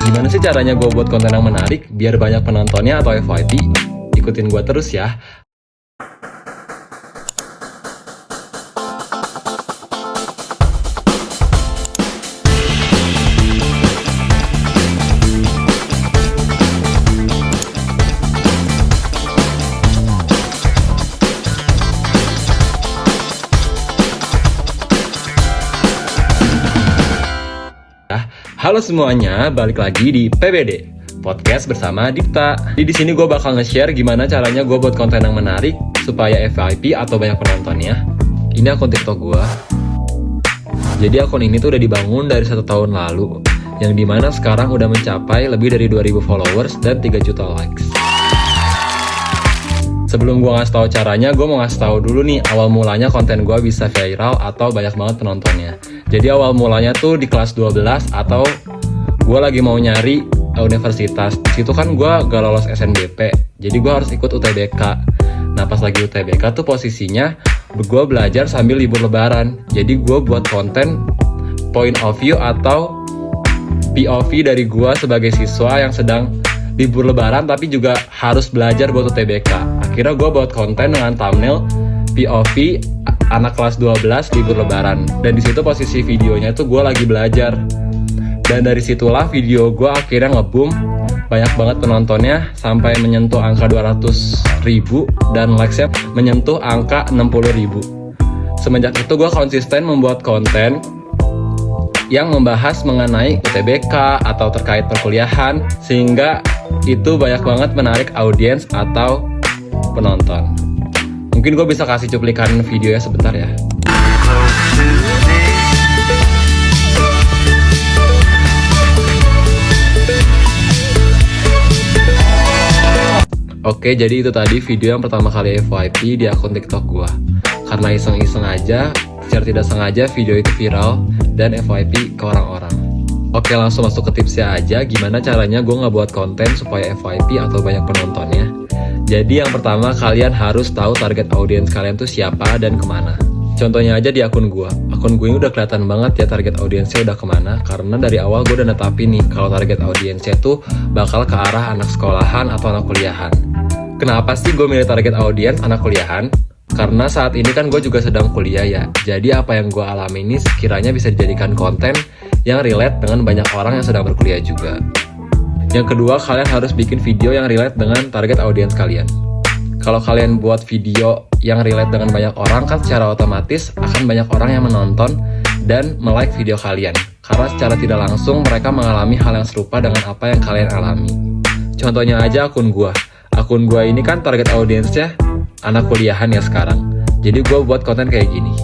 Gimana sih caranya gue buat konten yang menarik biar banyak penontonnya atau FYP? Ikutin gue terus ya. Halo semuanya, balik lagi di PBD Podcast bersama Dipta. Di sini gue bakal nge-share gimana caranya gue buat konten yang menarik supaya FYP atau banyak penontonnya. Ini akun TikTok gue. Jadi akun ini tuh udah dibangun dari 1 tahun lalu, yang dimana sekarang udah mencapai lebih dari 2000 followers dan 3 juta likes. Sebelum gue ngasih tahu caranya, gue mau ngasih tahu dulu nih awal mulanya konten gue bisa viral atau banyak banget penontonnya. Jadi awal mulanya tuh di kelas 12 atau gue lagi mau nyari universitas. Di situ kan gue gak lolos SNBP, jadi gue harus ikut UTBK. Nah pas lagi UTBK tuh posisinya gue belajar sambil libur lebaran. Jadi gue buat konten point of view atau POV dari gue sebagai siswa yang sedang libur lebaran tapi juga harus belajar buat UTBK. Akhirnya gue buat konten dengan thumbnail POV anak kelas 12 libur lebaran. Dan di situ posisi videonya tuh gue lagi belajar. Dan dari situlah video gue akhirnya nge-boom. Banyak banget penontonnya sampai menyentuh angka 200.000 dan likes-nya menyentuh angka 60.000. Semenjak itu gue konsisten membuat konten yang membahas mengenai UTBK atau terkait perkuliahan, sehingga itu banyak banget menarik audiens atau penonton. Mungkin gue bisa kasih cuplikan videonya sebentar ya. Oke, jadi itu tadi video yang pertama kali FYP di akun TikTok gue. Karena iseng-iseng aja, secara tidak sengaja video itu viral dan FYP ke orang-orang. Oke, langsung masuk ke tipsnya aja. Gimana caranya gue ngebuat konten supaya FYP atau banyak penontonnya. Jadi yang pertama, kalian harus tahu target audiens kalian tuh siapa dan kemana. Contohnya aja di akun gue. Akun gue ini udah kelihatan banget ya target audiensnya udah kemana. Karena dari awal gue udah netapin nih kalau target audiensnya tuh bakal ke arah anak sekolahan atau anak kuliahan. Kenapa sih gue milih target audiens anak kuliahan? Karena saat ini kan gue juga sedang kuliah ya. Jadi apa yang gue alami ini sekiranya bisa dijadikan konten yang relate dengan banyak orang yang sedang berkuliah juga. Yang kedua, kalian harus bikin video yang relate dengan target audiens kalian. Kalau kalian buat video yang relate dengan banyak orang, kan secara otomatis akan banyak orang yang menonton dan melike video kalian. Karena secara tidak langsung mereka mengalami hal yang serupa dengan apa yang kalian alami. Contohnya aja akun gue. Akun gue ini kan target audiensnya anak kuliahan ya sekarang. Jadi gue buat konten kayak gini.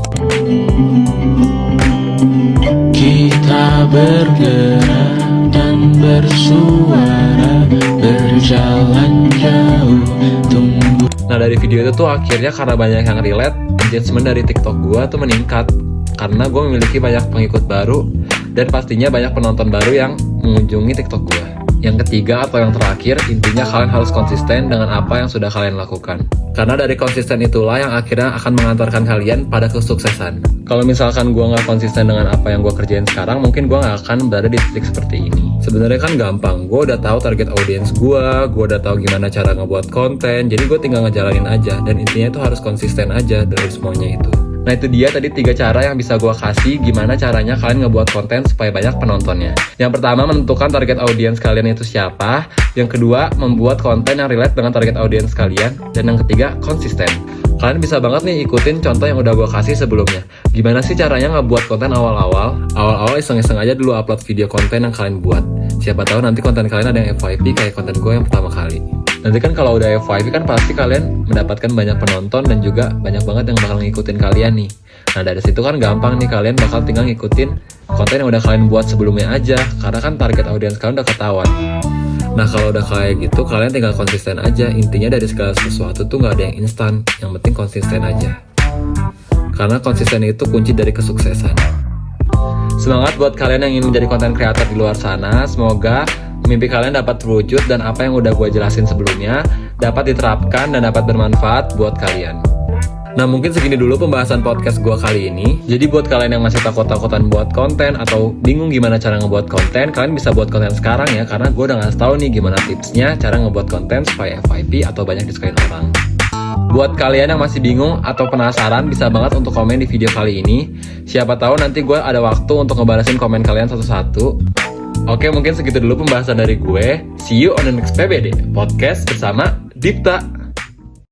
Kita bergerak dan bersuara, berjalan jauh, tunggu. Nah dari video itu tuh akhirnya karena banyak yang relate, engagement dari TikTok gue tuh meningkat. Karena gue memiliki banyak pengikut baru dan pastinya banyak penonton baru yang mengunjungi TikTok gue. Yang ketiga atau yang terakhir, intinya kalian harus konsisten dengan apa yang sudah kalian lakukan. Karena dari konsisten itulah yang akhirnya akan mengantarkan kalian pada kesuksesan. Kalau misalkan gue nggak konsisten dengan apa yang gue kerjain sekarang, mungkin gue nggak akan berada di titik seperti ini. Sebenarnya kan gampang, gue udah tahu target audiens gue udah tahu gimana cara ngebuat konten, jadi gue tinggal ngejalanin aja. Dan intinya itu harus konsisten aja dari semuanya itu. Nah itu dia tadi 3 cara yang bisa gue kasih gimana caranya kalian ngebuat konten supaya banyak penontonnya. Yang pertama, menentukan target audiens kalian itu siapa. Yang kedua, membuat konten yang relate dengan target audiens kalian. Dan yang ketiga, konsisten. Kalian bisa banget nih ikutin contoh yang udah gue kasih sebelumnya. Gimana sih caranya ngebuat konten awal-awal? Awal-awal iseng-iseng aja dulu upload video konten yang kalian buat. Siapa tahu nanti konten kalian ada yang FYP kayak konten gue yang pertama kali. Nanti kan kalau udah FYP kan pasti kalian mendapatkan banyak penonton dan juga banyak banget yang bakal ngikutin kalian nih. Nah dari situ kan gampang nih, kalian bakal tinggal ngikutin konten yang udah kalian buat sebelumnya aja. Karena kan target audiens kalian udah ketahuan. Nah kalau udah kayak gitu, kalian tinggal konsisten aja. Intinya dari segala sesuatu tuh gak ada yang instan. Yang penting konsisten aja. Karena konsisten itu kunci dari kesuksesan. Semangat buat kalian yang ingin menjadi konten kreator di luar sana. Semoga mimpi kalian dapat terwujud dan apa yang udah gue jelasin sebelumnya dapat diterapkan dan dapat bermanfaat buat kalian. Nah mungkin segini dulu pembahasan podcast gue kali ini. Jadi buat kalian yang masih takut-takutan buat konten atau bingung gimana cara ngebuat konten, kalian bisa buat konten sekarang ya, karena gue udah ngasih tahu nih gimana tipsnya cara ngebuat konten supaya FYP atau banyak disukain orang. Buat kalian yang masih bingung atau penasaran, bisa banget untuk komen di video kali ini. Siapa tahu nanti gue ada waktu untuk ngebalasin komen kalian satu-satu. Oke, mungkin segitu dulu pembahasan dari gue. See you on the next PBD Podcast bersama Dipta.